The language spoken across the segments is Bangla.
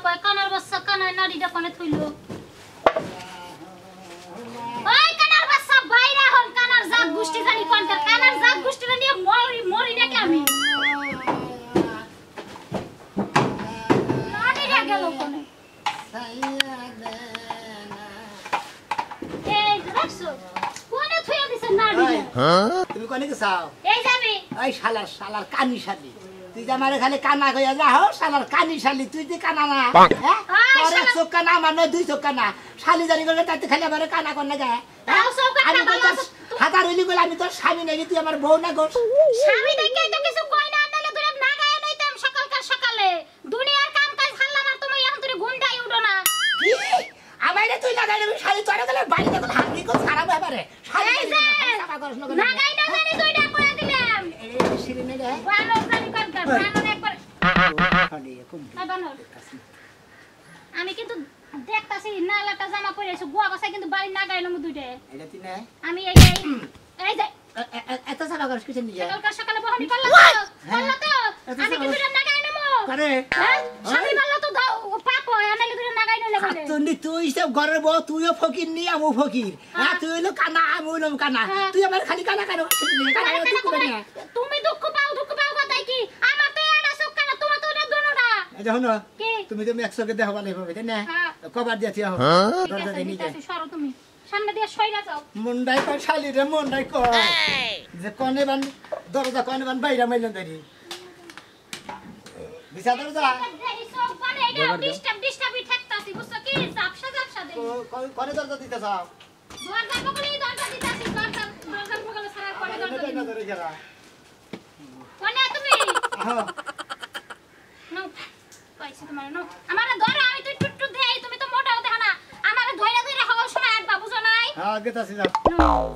পায় কানার বাচ্চা কানায় নাড়িটা কোনে থইলো ওই কানার বাচ্চা বাইরে হন কানার জাত গুষ্টি জানি কোনটা কানার জাত গুষ্টিটা নিয়ে মরি নাকি আমি নাড়িটা গেল কোনে এই রাখছো কোনে থইয়া দিছ নাড়িটা তুমি কোনে গেছাও এই যাবি এই শালার কানি শালি তুই যে আমারে খালি কানা কইয়া যা হো শালার কানি শালি তুই যে কানা না হ্যাঁ তোর এক চোখ কানা আমার নয় দুই চোখ কানা শালি জানি করে তাতে খালি আমারে কানা কোন না যায় আমি তো হাতার হইলি বলে আমি তোর স্বামী নাকি তুই আমার বউ না গোস স্বামী দেখে তো কিছু কই না আনলে তোরে না গায় নইতাম সকালে দুনিয়ার কাম কাজ হাল্লা মার তুমি এখন তোরে ঘুমটাই উঠো না কি আমারে তুই না গাইলে শালি তোরে গেলে বাড়ি দেখো হাঙ্গি কো খারাপ ব্যাপারে শালি সাফা করছ না গাই না জানি দুইটা করে দিলাম এই শিরিনে রে বানর জানি কার বানর একবার খালি কম বানর আমি কিন্তু দেখতাছি নালাটা জামা পরে আছো গোয়া গছাই কিন্তু বাড়ি না গাইলাম দুইটা এটা তুই না আমি এই যে এত সারা করছ কিছু নিয়ে সকালে বহনি করলা তো আমি কিন্তু না গাইলাম করে স্বামী বললো তো পাপ হয় আনালে দুইটা না গাইলে বলে তুই সব ঘরের বউ তুইও ফকির নি আমু ফকির হ্যাঁ তুই হলো কানা আমি হইলাম কানা তুই আমার খালি কানা কানা তুমি দুঃখ পাও কথাই কি আমার তো এটা সুখ কানা তোমার তো এটা দোনোটা যখন তুমি তুমি একশোকে দেখাবা লাগবে তাই না কবার দিয়েছি দরজা দিয়ে নিতে সরো তুমি সামনে দিয়ে সইরা যাও মুন্ডাই কর শালি রে মুন্ডাই কর যে কনে বান দরজা কনে বান বাইরা মাইলেন দাঁড়ি বিছা দরজা এই সব পারে এটা ডিস্টার্বই ঠেকতাছি বুঝছো কি জাপসা দেই কনে দরজা দিতে চাও দরজা বগলেই দরজা দিতাছি দরজা বগলে সারা করে দরজা না ধরে গেরা কোনে তুমি নো কইছি তোমার নো আমারে ধরো আমি তুই টুটটু দেই তুমি তো মোটাও দেখো না আমারে ধইরা হওয়ার সময় আর বাবু জানাই হ্যাঁ গেতাছি না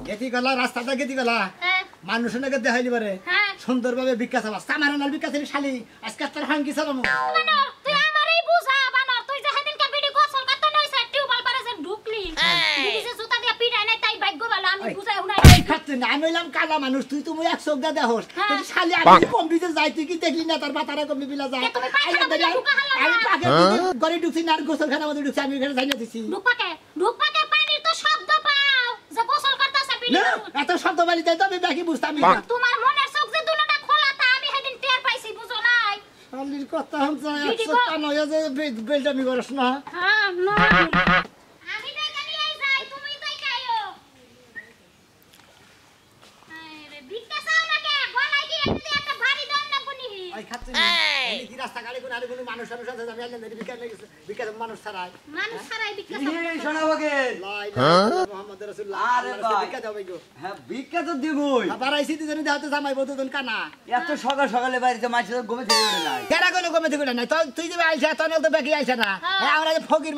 গেতি গলা রাস্তাটা গেতি গলা মানুষ নাকি দেখাইলি পারে সুন্দরভাবে ভিক্ষা চাবা সামার নাল ভিক্ষা চালি শালি আজকে তোর হাঙ্গি চালামু বানর তুই আমারই বুঝা বানর তুই যে সেদিন কা ভিডিও গোসল করতে নইছ টিউবওয়েল পারে যে ঢুকলি দিছে জুতা দিয়া পিটাই নাই তাই ভাগ্য ভালো আমি বুঝাই উনাই খাচ্ছে না আমি হইলাম কালা মানুষ তুই তো মই এক চোখ দা দেহস তুই শালি আমি কম্পিউটার যাই তুই কি দেখলি না তোর মাথারে কম্পি বিলা যায় আমি পাকে গড়ি ঢুকছি না আর গোসল খানা মধ্যে ঢুকছি আমি এখানে যাই না দিছি ঢুকপাকে পানির তো শব্দ পাও যে গোসল করতেছে ভিডিও এত শব্দ বালি তাই তো আমি বাকি বুঝতাম না তোমার মনের চোখ যে দুটোটা খোলা তা আমি সেদিন টের পাইছি বুঝো নাই শালির কথা হচ্ছে এক চোখ কান হয়ে যে বেলটা আমি করছ না হ্যাঁ নো আমি দেখে নিয়ে যাই তুমি তাই খাইও আরে ভিক্ষা চাও না কে গলায় কি একটা ভারী দণ্ড কোনি আই খাচ্ছে না এই কি রাস্তা গাড়ি কোন আর কোন মানুষ আছে আমি আইলেন দেরি ভিক্ষা লাগিছে ভিক্ষা মানুষ ছাড়াই ভিক্ষা এই শোনাবকে লা ইলাহা মুহাম্মদ রাসূলুল্লাহ আরে ভাই ভিক্ষা দাও ভাই গো হ্যাঁ ভিক্ষা তো দিবই বারাইছি দিজনে দাওতে জামাই বদন কানা এত সকালে বাড়িতে মাছ ঘুমে থেকে ওঠে নাই কেরা কোন গমে থেকে নাই তুই যে আইছা তনে তো বাকি আইছা না আমরা যে ফকির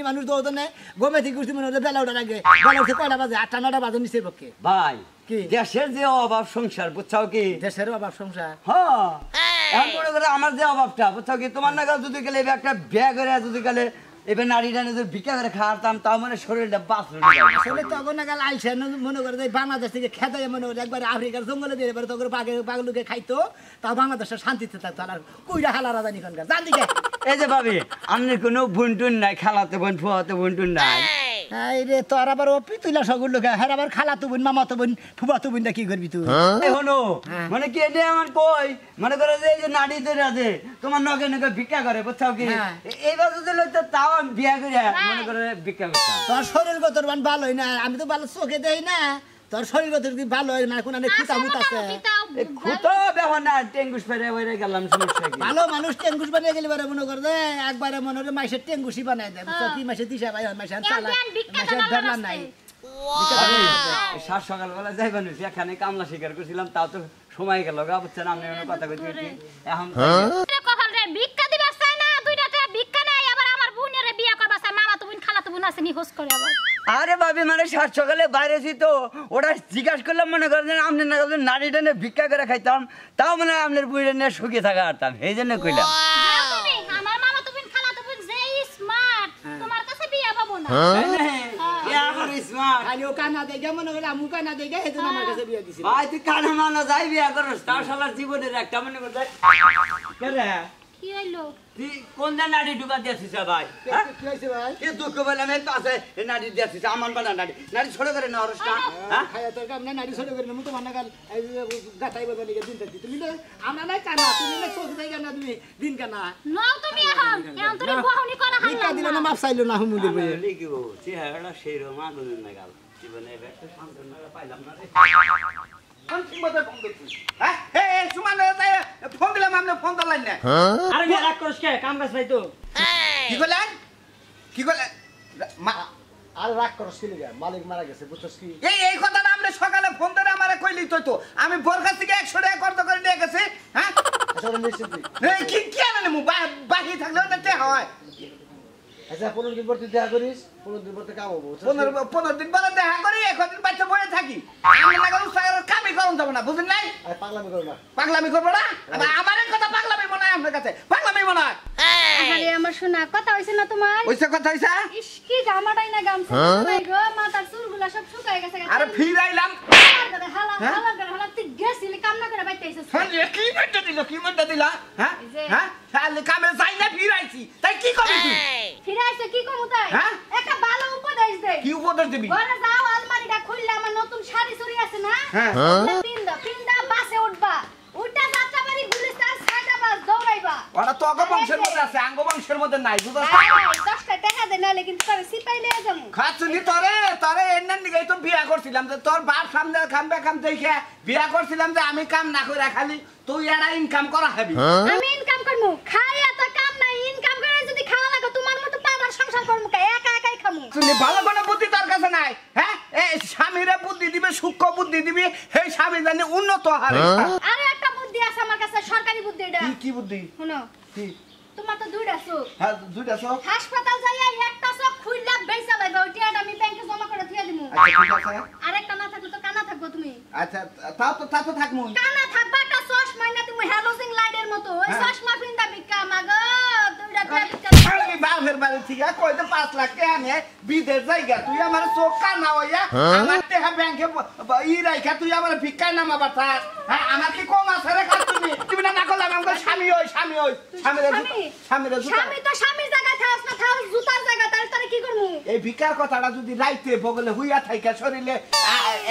মানুষ দোদনে গমে থেকে গুছি মনে বেলা ওঠা লাগে বেলা উঠে কয়টা বাজে 8টা 9টা বাজে নিচে পক্ষে ভাই কি দেশের যে অভাব সংসার বুঝছাও কি দেশের অভাব সংসার হ্যাঁ এখন মনে করে আমার যে অভাবটা বুঝছাও কি তোমার নাগাল যদি গেলে একটা ব্যাগ করে যদি গেলে এবার নারীটা যদি ভিক্ষা করে খাওয়াতাম তাও মানে শরীরটা বাঁচলো আসলে তখন নাগাল আইসা মনে করে যে বাংলাদেশ থেকে খেতে মনে করে একবার আফ্রিকার জঙ্গলে দিয়ে এবার তখন পাগলুকে খাইতো তাও বাংলাদেশের শান্তিতে থাকতো আর কইরা হালারা জানি কোনকার জান দিকে এই যে ভাবি আপনার কোনো বুনটুন নাই খালাতে বোন ফুয়াতে বুনটুন নাই এই রে তোর আবার ও পিতুলা সগুল লোক হ্যাঁ আবার খালাতো বোন মামাতো বোন ফুফাতো বোন কি করবি তুই এখনো মানে কি এটা আমার কই মনে করে যে এই যে নারী তৈরি আছে তোমার নগে নগে ভিক্ষা করে বুঝছাও কি এইবার যদি লইতো তাও আমি বিয়া করে মনে করে ভিক্ষা করতাম তোর শরীর গতর মান ভালোই না আমি তো ভালো চোখে দেই না তোর শরীর গতর যদি ভালো হয় মানে কোন খুঁতা মুত আছে খুতো ব্যাপার না টেঙ্গুস ফেরে বাইরে গেলাম সমস্যা কি ভালো মানুষ টেঙ্গুস বানিয়ে গেলে বারে মনে করে একবারে মনে হয় মাইসের টেঙ্গুসি বানাই দেয় বুঝছো কি মাসে দিশা ভাই মাসে চালা মাসে ধরলা নাই সাত সকালবেলা যাই মানুষ এখানে কামলা শিকার করছিলাম তাও তো সময় গেল গা বুঝছেন আপনি কথা কইতে এখন ভিক্ষা দিবা চাই না দুইটা ভিক্ষা নাই আবার আমার বোনের বিয়া করবা চাই মামা তো বোন খালা তো বোন আছে নিখোঁজ করে আবার আরে ভাবি মানে সাত সকালে বাইরেছি তো ওটা জিজ্ঞাসা করলাম মনে করেন আপনি না নারী টেনে ভিক্ষা করে খাইতাম তাও মানে আপনার বুড়ি নিয়ে সুখে থাকা আরতাম এই জন্য কইলাম আমার মামা তো বোন খালা তো বোন যে স্মার্ট তোমার কাছে বিয়া পাবো না ভাই তুই কানা মানা যাই বিয়া করস তাও শালার জীবনের একটা মনে করতে কি হইলো তুই কোন নাড়ি ঢুকা দিয়েছিস ভাই কি হইছে ভাই কি দুঃখ বললাম এই তো আছে এই নাড়ি দিয়েছিস আমার বানা নাড়ি নাড়ি ছোট করে না অরসটা হ্যাঁ খায়া তোর কাম না নাড়ি ছোট করে মু তো মানা গাল এই গাতাই বলবা নিকে দিন থাকি তুমি না আমরা নাই কানা তুমি না চোখ দেই কানা তুমি দিন কানা নাও তুমি এখন তুমি বহনি করা ভিক্ষা দিল না মাপ চাইলো না হুমুদের বই লিখিব চেহারাটা সেই রকম আগুনের না গাল জীবনে একটা সান্ত্বনা পাইলাম না রে কোন সিমতে ফোন দিছিস হ্যাঁ এই সুমান ফোন দিলাম আপনি ফোন দিলেন না আরে মেয়ে রাগ করিস কে কাম কাজ পাই তো কি করলেন কি করলেন আর রাগ করছ কি লাগা মালিক মারা গেছে বুঝছস কি এই কথাটা আমরা সকালে ফোন করে আমারে কইলি তো আমি বোর কাছ থেকে 100 টাকা কর্ত করে নিয়ে গেছি হ্যাঁ আচ্ছা নিশ্চিত এই কি আনলে মু বাকি থাকলে ওটা হয় আচ্ছা 15 দিন পর তুই দেখা করিস 15 দিন পর তে কাম হবো 15 দিন পরে দেখা করি এখন দিন বাচ্চা বয়ে থাকি আমি লাগাল সাগর কামই করুন যাব না বুঝেন নাই আর পাগলামি করো না পাগলামি করবো না আমার কথা পাগলামি মনে হয় আপনার কাছে পাগলামি মনে হয় আরে আমার শোনা কথা হইছে না তোমার ওইসব কথা হইছে ইস কি গামাটাই না গামছা নাই গো মাথার চুলগুলা সব শুকায় গেছে আরে ফিরাইলাম হালা তুই গেছিলি কাম না করে বাইতেছিস কি মনটা দিলা হ্যাঁ হ্যাঁ শালি কামে যাই না ফিরাইছি তাই কি করবি তুই ফিরাইছে কি কমু তাই হ্যাঁ? একটা ভালো উপদেশ দে কি উপদেশ দিবি ঘরে যাও আলমারিটা খুললে আমার নতুন শাড়ি চুরি আছে না হ্যাঁ। পিন্দা বাসে উঠবা উঠা যাত্রা বাড়ি গুলিস্তান ছয়টা বাস দৌড়াইবা ওরা তো অগ বংশের মধ্যে আছে আঙ্গ বংশের মধ্যে নাই বুঝছ 10টা টাকা দে নালে কিন্তু তবে সিপাই লয়ে যামু খাচ্ছুনি তোরে এন্নার দিকে তো বিয়া করছিলাম যে তোর বাপ সামনে কাম দেখে বিয়া করছিলাম যে আমি কাম না করে খালি তুই এরা ইনকাম করা হবি আমি ইনকাম করমু খাইয়া তো কাম নাই ইনকাম করে যদি খাওয়া লাগে তোমার মতো পাড়ার সংসার করমু কা একা একাই খামু শুনি ভালো কোনো বুদ্ধি তোর কাছে নাই হ্যাঁ এই স্বামীরে বুদ্ধি দিবে সূক্ষ্ম বুদ্ধি দিবি সেই স্বামী জানি উন্নত হারে আরে একটা বুদ্ধি আছে আমার কাছে সরকারি বুদ্ধি এটা কি বুদ্ধি শুনো কি তোমার তো দুইটা চোখ হ্যাঁ দুইটা সব হাসপাতাল যাইয়া একটা চোখ খুইলা বেচা লাগবে ওইটা আমি ব্যাংকে জমা করে থিয়া দিমু আচ্ছা ঠিক আছে আরেকটা না থাকলে তো কানা থাকবো তুমি আচ্ছা তা তো থাকমু কানা থাকবা একটা চশমা না তুমি হ্যালোজিং লাইটের মতো ওই চশমা পিন্দা বিক্কা মাগো দুইটা বিক্কা আমি বাপের বাড়ি থেকে কইতে 5 লাখ টাকা নিয়ে বিদেশ যাইগা তুই আমার চোখ কানা হইয়া আমার টাকা ব্যাংকে রাইখা তুই আমার ভিক্ষায় নামাবার থাক হ্যাঁ আমার কি কম আছে রে তুমি না করলে আমার স্বামী হই স্বামীরে স্বামী তো স্বামীর জায়গায় থাকস না থাকস জুতার জায়গায় তাহলে কি করমু এই ভিক্ষার কথাটা যদি রাইতে বগলে হুইয়া থাইকা শরীরে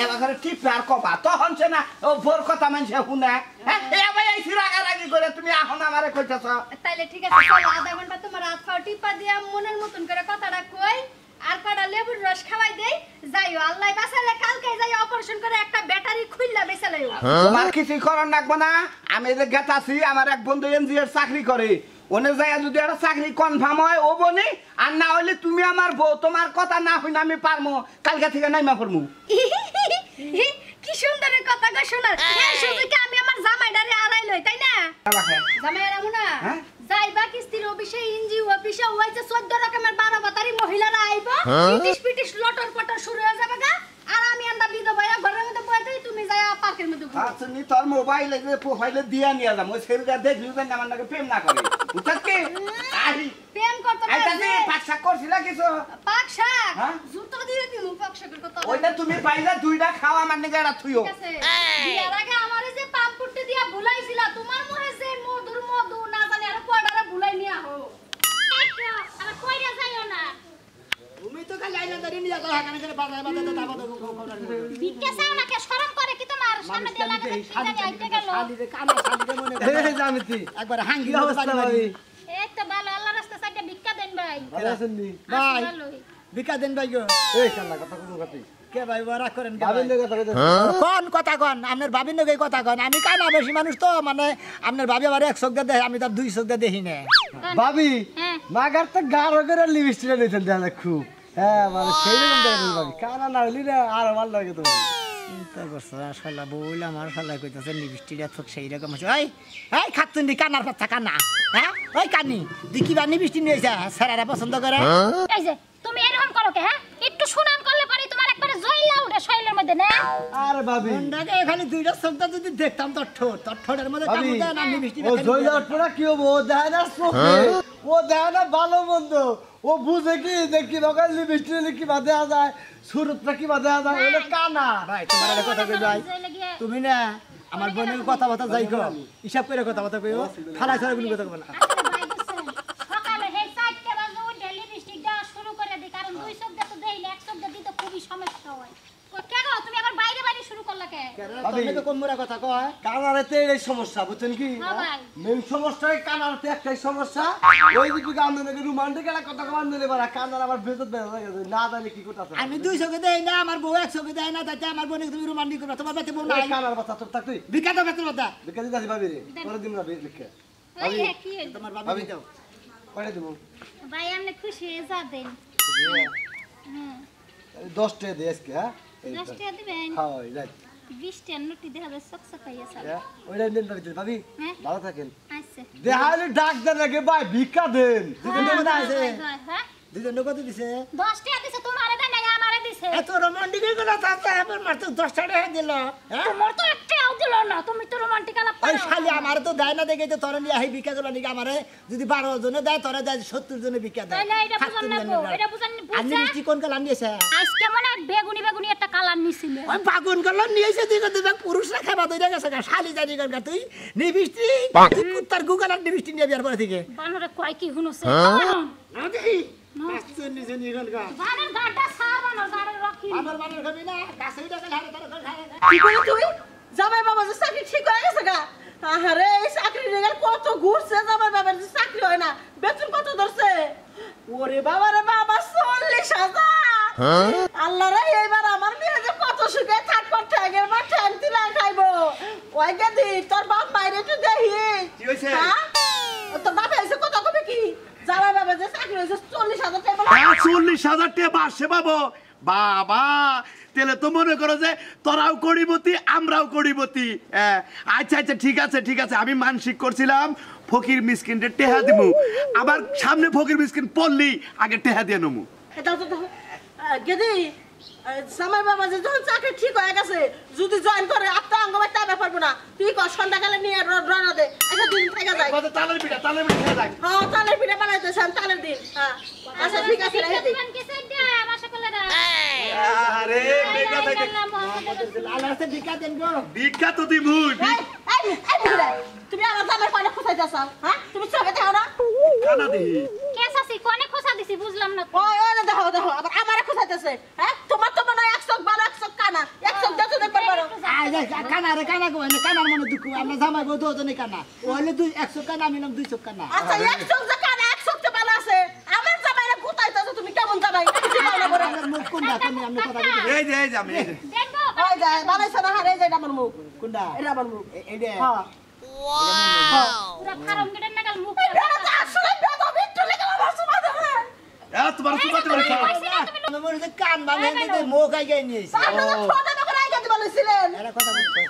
এবারে টিপে আর কবা তখন সে না ও ভোর কথা মানুষে শুনে হ্যাঁ এবার এই রাগারাগি করে তুমি এখন আমারে কইতাছ তাইলে ঠিক আছে চলো আধা ঘন্টা তোমার হাত পা টিপা দিয়া মনের মতন করে কথাটা কই আর কটা লেবুর রস খাওয়াই দেই যাইও আল্লাহ বাঁচালে কালকে যাই অপারেশন করে একটা ব্যাটারি খুললা বেচা লইও তোমার কিছুই করার লাগবে না আমি যে গেতাছি আমার এক বন্ধু এনজিওর চাকরি করে ওনে যাইয়া যদি একটা চাকরি কনফার্ম হয় ও বনি আর না হইলে তুমি আমার বউ তোমার কথা না হই না আমি পারমু কালকে থেকে নাইমা পড়মু কি সুন্দর কথা গো শোনার এই সুযোগে আমি আমার জামাইডারে আড়াই লই তাই না জামাইরা মুনা যাইবা কিস্তির অফিসে এনজিও অফিসে ওই যে 14 রকমের 12 বাতারি মহিলারা আইবো পিটিশ লটর পটর শুরু হয়ে যাবে গা আর আমি আন্দা বিদ ভাইয়া ঘরের মধ্যে বইতেই তুমি যায়া পার্কের মধ্যে ঘুরো আচ্ছা নি তোর মোবাইলে যে প্রোফাইলে দিয়া নিয়া যাম ওই ছেলেটা দেখলি যে আমার নাকি প্রেম না করে বুঝছস কি আই প্রেম করতে আইতাছি পাকশাক করছিলা কিছু পাকশাক হ্যাঁ? জুতো দিয়ে দিমু পাকশাকের কথা ওইটা তুমি পাইলা দুইটা খাওয়া মানে গেরা থুইও ঠিক আছে বিয়ার আগে আমারে যে পাম্পুটে দিয়া ভুলাইছিলা তোমার মুখে যে মধু না জানি আর কোডারে ভুলাই নিয়া হো আর কইরা যাইও না তুমি তো কাল আইনা দাঁড়িয়ে নিয়ে যাও হাকানে করে বাজার দাবা দাও বিক্কে চাও না কে শরম করে কি তোমার সামনে দিয়ে লাগে কি আইতে গেল শালিরে কানা শালিরে মনে এই জামিতি একবার হাঙ্গি কি অবস্থা ভাই এই তো ভালো আল্লাহ রাস্তা সাইডে ভিক্ষা দেন ভাই ভালো আছেন নি ভাই ভালোই বিকা দেন ভাই গো এই শালা কথা কোন কথা কে ভাই ওরা করেন কে ভাবেন ভাই? কথা কইতে কোন কথা কোন আপনার ভাবির নগে কথা কোন আমি কানা বেশি মানুষ তো মানে আপনার ভাবি আবার এক চোখ দিয়ে দেখে আমি তার 2 চোখ দিয়ে দেখি না ভাবি হ্যাঁ মাগার তো গাঢ় করে লিপস্টিক নিতেন দেখালে খুব হ্যাঁ মানে সেই রকম দেখেন ভাবি কানা না হইলি না আর ভালো লাগে তো চিন্তা করছো আসলে বইলে আমার শালা কইতাছে লিপস্টিকটা তো সেই রকম আছে এই খাতুন দি কানার পাতা কানা হ্যাঁ ওই কানি দেখি বা লিপস্টিক নিয়েছে স্যারেরা পছন্দ করে এই যে তুমি এরকম করো কে হ্যাঁ একটু সুনাম করলে পরে তোমার একবারে জয়লা উঠে শৈলের মধ্যে না আরে ভাবি কোনটাকে খালি দুইটা চোখটা যদি দেখতাম তোর ঠোঁটের মধ্যে ভাবি কামড় দেয় না লিপস্টিক ও জয়লা পড়া কি হবো ও দেয় না চোখে ও দেয় না ভালো মন্দ ও বুঝে কি দেখি বাগান লিপস্টিক কি বাদে যায় সুরতটা কি বাদে যায় ওটা কানা ভাই তোমার একটা কথা কই ভাই তুমি না আমার বোনের কথাবার্তা যাই কো হিসাব করে কথাবার্তা কইও ফালা ছাড়া কোনো কথা কইও না ভাবি তোকে কোন মোরা কথা কয় কানারেতে এই সমস্যা বুঝছেন কি হ্যাঁ ভাই। মেন সমস্যা কানারতে একটাই সমস্যা ওই দিকে আমাদের রোমান্টিক একটা কথা কমান দিলে পারা কানার আবার ভেতর বেড়ে গেছে না জানি কি করতেছে আমি 200 কে দেই না আমার বউ 100 কে দেয় না তাতে আমার বোনে তুমি রোমান্টিক করবে তোমার বাতে বউ নাই কানার কথা তোর থাক তুই বিকাত বেতন কথা বিকাজি যাচ্ছি ভাবি রে পরে দিন না বিকে ওই কি হইলো? তোমার ভাবি। বাবা দাও কয়টা দিব ভাই আপনি খুশি হয়ে যাবেন। হ্যাঁ 10 টাকা দে আজকে হ্যাঁ 10 টাকা দিবেন। হ্যাঁ রাইট 20 টাকা নোটি দেখা যায় সকসকাইয়া স্যার। ওইটা দিন ভাবি হ্যাঁ ভালো থাকেন আচ্ছা দেখালে ডাক দেন আগে ভাই ভিক্ষা দেন দুজন আছে হ্যাঁ দুজন কত দিছে 10 টাকা দিছে তোমারে দেন না আমারে দিছে। এত রোমান্টিকের কথা তাতে আমার মাত্র 10 টাকা দিল হ্যাঁ তোমার তো একটাও দিল না তুমি তো রোমান্টিক আলাপ ওই করো। শালি আমার তো দেয় না দেখে তো তোরা নিয়ে আহি ভিক্ষা করলা নাকি আমারে যদি 12 জনে দেয় তোরা দেয় 70 জনে ভিক্ষা দেয় তাই না এটা বুঝান না গো এটা বুঝান আপনি বুঝা মিষ্টি কোন কালার নিয়েছে আজকে মনে হয় বেগুনি বেগুনি একটা কালার নিছিল। ওই বাগুন কালার নিয়েছে তুই কত দেখ পুরুষরা খাবা দইরা গেছে গা শালি জানি গা তুই নিবিষ্টি তুই কুত্তার গুগালার নিবিষ্টি নিয়ে বিয়ার পরে থেকে বানরে কয় কি হুনছে আদি পাঁচশো নিছে নিগল গা বানর গাড্ডা সাবানোর গাড়ে রাখি আমার বানর খাবি না কাছে টাকা হারে তার খায় কি করে তুই জামাই বাবা যে চাকরি ঠিক হয়ে গেছে গা আরে এই চাকরি রেগার কত ঘুরছে জামাই বাবার যে চাকরি হয় না বেতন কত ধরছে ওরে বাবা রে বাবা 40,000 আল্লাহ রে এইবার আমার মেয়ে যে কত সুখে থাকবার ঠ্যাগের বা ঠ্যাং তিলা খাইবো ওই গেদি তোর বাপ বাইরে একটু দেখি কি হইছে? হ্যাঁ? তোর বাপ এসে কত কবে কি জামাই বাবা যে চাকরি হয়েছে 40,000 টাকা বলে 40,000 টাকা মাসে পাবো বাবা তাহলে তো মনে করো যে তোরাও করিবতি আমরাও করিবতি আচ্ছা আচ্ছা ঠিক আছে আমি মানসিক করছিলাম ফকির মিসকিনকে টেহা দিমু আবার সামনে ফকির মিসকিন পড়লি আগে টেহা দিয়ে নমু এটা তো গেদি জামাই বাবা যে যখন চাকরি ঠিক হয়ে গেছে যদি জয়েন করে আপনার অঙ্গ বাইতে আমি পারবো না তুই কর সন্ধ্যাকালে নিয়ে রওনা দে একটা দিন থেকে যায় তালের পিঠা খেয়ে যাক হ্যাঁ তালের পিঠা বানাইতেছে আমি তালের দিন হ্যাঁ আচ্ছা ঠিক আছে রেখে দিই দিবেন কি সাইডা মাসা কলেরা আরে বেটা থেকে আল্লাহ রাস্তায় ভিক্ষা দেন গো ভিক্ষা তো দিমু এই বুড়া, তুমি আমার জামাই পানে খোঁচাইতেছ হ্যাঁ তুমি চোখে দেখো না কানা দেহি কেসাসি কোনে খোসা দিছি বুঝলাম না তো। ওই ওই দেখো আবার আমারে খোঁচাইতেছে হ্যাঁ তোমার তো মনে হয় এক চোখ ভালো এক চোখ কানা এক চোখ দেখো দেখতে পারো আই যাই কানা রে কানা কো না কানার মনে দুঃখ আমরা জামাই বউ দুজনে কানা ওইলে 100 কানা আমি নাম 200 কানা আচ্ছা এক চোখ যে কানা এক চোখ তো ভালো আছে আমার জামাইরে গুতাইতেছ তুমি কেমন জামাই কিছু ভালো না করে আমার মুখ কোনটা তুমি আমরা কথা বলি এই যে আমি এই যে দেখবো ওই যায় বানাইছ না হারে যায় আমার মুখ কোনটা এটা আমার মুখ এইটা হ্যাঁ পুরা ফার্ম গেটের নাগাল মুখ এটা তো আসলে বেদব একটু লেগে আমার সুমা ধরে তোমার সুপাতে বলে আমি মনে হচ্ছে কান ভাঙে দিতে মুখ আগে নিয়েছে আপনারা ছোট করে আগে দিতে বলেছিলেন এরা কথা বলছে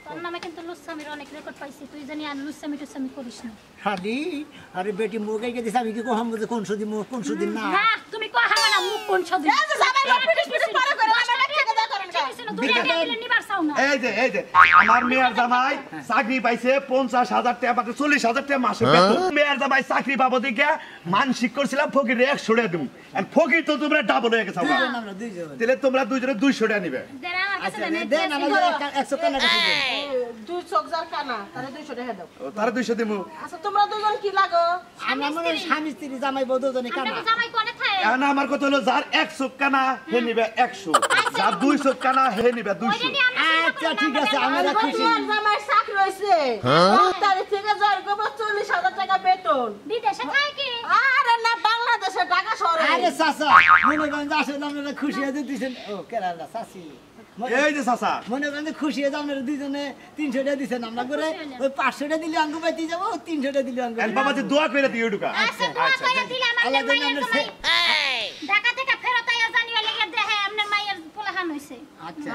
তোর নামে কিন্তু লুচ্ছামির অনেক রেকর্ড পাইছি তুই জানি আর লুচ্ছামি টুচ্ছামি করিস না শালি আরে বেটি মুখ আগে দিছে আমি কি কো হাম কোন সুদি মুখ কোন সুদি না না তুমি কো হামা না মুখ কোন ছবি এই যে জামাই বাপ পিটিস পিটিস পরে করে আমার থেকে দেখা করেন না দুনিয়া মিলে নিবার চাও না এই যে আমার মেয়ের জামাই চাকরি পাইছে 50,000 টাকা পাতে 40,000 টাকা মাসে বেতন মেয়ের জামাই চাকরি পাবো দিকে মানসিক করছিলাম ফকির 100 টাকা দিমু আর ফকির তো তোমরা ডাবল হয়ে গেছে দুইজন আমরা দুইজন তাহলে তোমরা দুইজনে 200 টাকা নিবে দেরা আমার কাছে আচ্ছা দেন দেন আমাদের 100 কানা কাছে দেন দুই চোখ যার কানা তারে 200 টাকা দাও ও, তারা 200 দিমু আচ্ছা তোমরা দুজন কি লাগো আমরা মনে হয় স্বামী স্ত্রী জামাই বউ দুজনে কানা আমরা জামাই কোনে থাকে এখন আমার কথা হলো যার 100 কানা হে নিবে 100 যার 200 কানা হে নিবে 200 আচ্ছা ঠিক আছে আমরা খুশি আমার জামাই চাকরি হইছে তার থেকে জয় গো 40,000 টাকা বেতন বিদেশে থাকে কি আরে না বাংলাদেশে ঢাকা শহরে আরে চাচা মনে করেন যে আসলে আপনারা খুশি হয়ে দিতেছেন ও কেরালা চাচি এই যে চাচা মনে করেন যে খুশি হয়ে আপনারা দুইজনে 300 টাকা দিচ্ছেন আমরা করে ওই 500 টাকা দিলে অঙ্গ পাইতে যাবো 300 টাকা দিলে অঙ্গ আর বাবা যে দোয়া করে দিও ঢুকা আচ্ছা দোয়া করে দিলে আমার আল্লাহ যেন মায়ের আমরা জামাই ঢাকা থেকে ফেরত আইয়া জানিও লেগে দেখে আপনার মায়ের পোলাহান হইছে আচ্ছা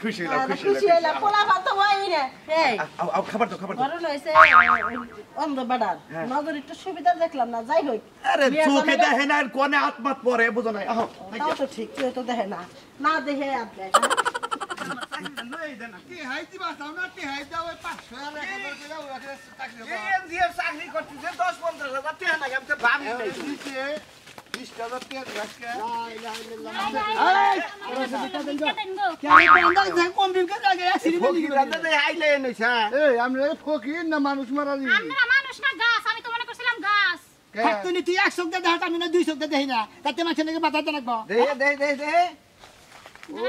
খুশি হলাম খুশি হইলা পোলা ভাত হই না এই আও খাবার তো মরণ হইছে অন্ধ বাড়ার নজর একটু সুবিধা দেখলাম না যাই হোক আরে বিয়ে চোখে জামাইরা- দেখে না আর কোনে আত্মাত পরে বুঝো নাই আহ তাও তো ঠিক তুই তো দেখে না না দেখে আপনি চাকরি করতেছে 10-15,000 টাকা নাকি আমি তো ভাবি নাই 20,000 টাকা আজকে কম বিমকে জায়গায় অ্যাক্সিডেন্ট আইলে নইছা এই আমরা ফকির না মানুষ মারা দিই আমরা মানুষ না গাছ আমি তো মনে করছিলাম গাছ থাকতুনি তুই 100 টাকা দেখাত আমি না 200 টাকা দেই না তাতে মাছের নাকি বাতাতে লাগবো দে ও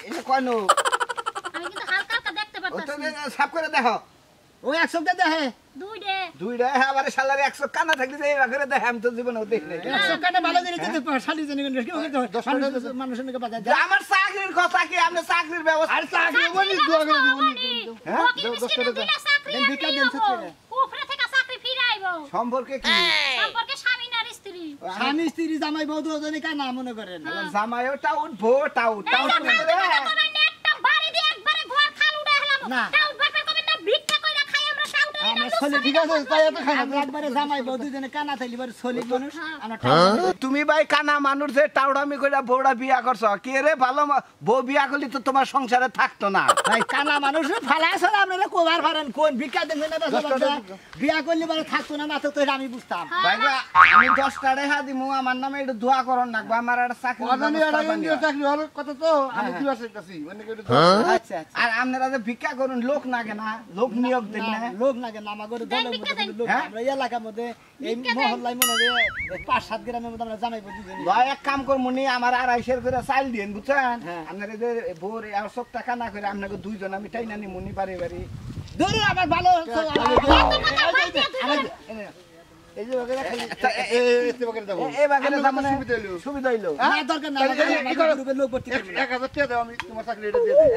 এটা কোন আমি কিন্তু হালকা সাফ করে দেখো ও 100 টা দেখে দুইটা আবার শালারে 100 কানা থাকলে যে এইবা করে দেখে আমি তো জীবনে দেখি নাই 100 কাটা ভালো জিনিস তো শালি জানি কি মানুষের নাকি বাজার যে আমার চাকরির কথা কি আপনি চাকরির ব্যবস্থা আর চাকরি বলি দোয়া করে দিবনি হ্যাঁ ভিক্ষা দেন সত্যি সম্পর্কে কি স্বামী স্ত্রী জামাই বউ দুজনে কানা মনে করেন জামাইও টাউট ভো টাউট টাউট না আমার ছেলে ঠিক আছে তাই এত খাই না একবারে জামাই বউ দুজনে কানা থাইলি বারে ছেলে মানুষ আমরা তুমি ভাই কানা মানুষ যে টাউডামি কইরা বউড়া বিয়া করছ কে রে ভালো বউ বিয়া করলি তো তোমার সংসারে থাকতো না ভাই কানা মানুষ ফালা আছে না আপনারা কোবার ফারেন কোন ভিক্ষা দেন না বিয়া করলে বারে থাকতো না না তো আমি বুঝতাম ভাই আমি 10 টাকা রেহা দিমু আমার নামে একটু দোয়া করন না আমার একটা চাকরি অজানি এটা ইন্ডিয়া চাকরি হল কত তো আমি কি আছেছি মানে কি আচ্ছা আর আপনারা যে ভিক্ষা করুন লোক নাগে না লোক নিয়োগ দেন না লোক নাকি নামাগরে দলের মধ্যে লোক আমরা এলাকার মধ্যে এই মহল্লায় মনে হয় 5-7 গ্রামের মধ্যে আমরা জামাই বুঝি জানি ভাই এক কাম করমুনি আমার 250 করে চাল দেন বুঝছেন আপনারা যে বোর 100 টাকা না করে আপনাকে দুইজন আমি টাইনা নি মুনি পারে বাড়ি ধরে আমার ভালো এই যে বগেরা খালি এতে বগেরা দাও এই বাগেরে আমার মানে সুবিধা হইলো। সুবিধা হইলো না দরকার না আমাদের গ্রুপে লোক ভর্তি করবে 1000 টাকা দাও আমি তোমার চাকরি এটা দিয়ে দিই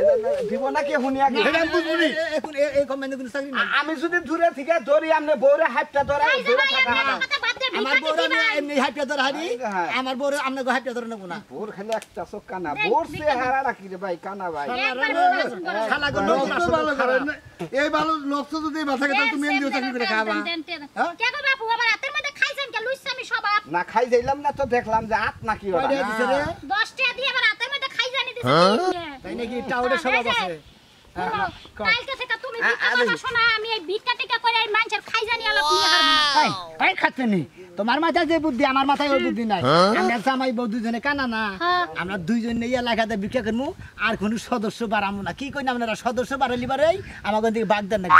দিব না কি হুনি আগে এটা আমি বুঝবো নি এখন এই কমেন্টে কোনো চাকরি নাই আমি যদি দূরে থেকে ধরি আপনি বউরে হাতটা ধরে দূরে থাকা আমার বউর আমি এমনি হাইপটা ধরে হারি আমার বউর আমনে গো হাইপটা ধরে নেব না বোর খেলে একটা চোখ কানা বোর চেহারা রাখি রে ভাই কানা ভাই শালা গো লোক লোক তো ভালো করে না। এই ভালো লোক তো যদি মাথা থাকে তাহলে তুমি এমডিও চাকরি করে খাবা না খাই যাইলাম না তো দেখলাম যে হাত নাকি ওরা কয়টা দিছে রে তাই নাকি টাউডে স্বভাব আছে এই খাচ্ছে নি তোমার মাথায় যে বুদ্ধি আমার মাথায় ওই বুদ্ধি নাই আমরা জামাই বউ দুজনে কানা না আমরা দুইজনে এলাকাতে ভিক্ষা করবো আর কোনো সদস্য বাড়াবো না কি কই না আপনারা সদস্য বাড়ালি বাড়াই আমাকে দিকে বাগদান নাকি